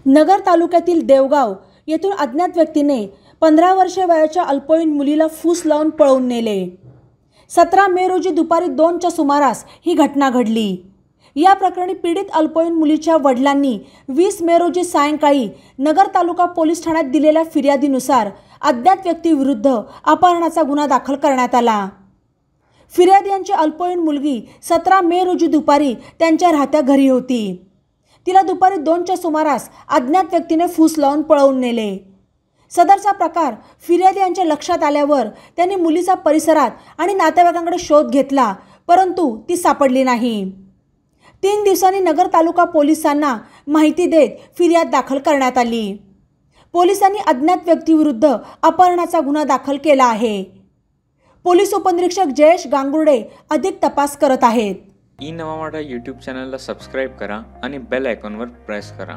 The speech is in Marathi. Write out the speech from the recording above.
नगर तालुक्यातील देवगाव येथून अज्ञात व्यक्तीने 15 वर्षे वयाच्या अल्पवयीन मुलीला फूस लावून पळवून नेले। 17 मे रोजी दुपारी 2च्या सुमारास ही घटना घडली। या प्रकरणी पीडित अल्पवयीन मुलीच्या वडिलांनी 20 मे रोजी सायंकाळी नगर तालुका पोलीस ठाण्यात दिलेल्या फिर्यादीनुसार अज्ञात व्यक्तीविरुद्ध अपहरणाचा गुन्हा दाखल करण्यात आला। फिर्यादी यांची अल्पवयीन मुलगी 17 मे रोजी दुपारी त्यांच्या राहत्या घरी होती। तिला दुपारी 2च्या सुमारास अज्ञात व्यक्तीने फूस लावून पळवून नेले। सदरचा प्रकार फिर्यादी यांच्या लक्षात आल्यावर त्यांनी मुलीचा परिसरात आणि नातेवाईकांकडे शोध घेतला, परंतु ती सापडली नाही। 3 दिवसांनी नगर तालुका पोलिसांना माहिती देत फिर्याद दाखल करण्यात आली। पोलिसांनी अज्ञात व्यक्तीविरुद्ध अपहरणाचा गुन्हा दाखल केला आहे। पोलीस उपनिरीक्षक जयेश गांगुर्डे अधिक तपास करत आहेत। ई नवा मराठा यूट्यूब चॅनलला सबस्क्राईब करा आणि बेल आयकॉनवर प्रेस करा।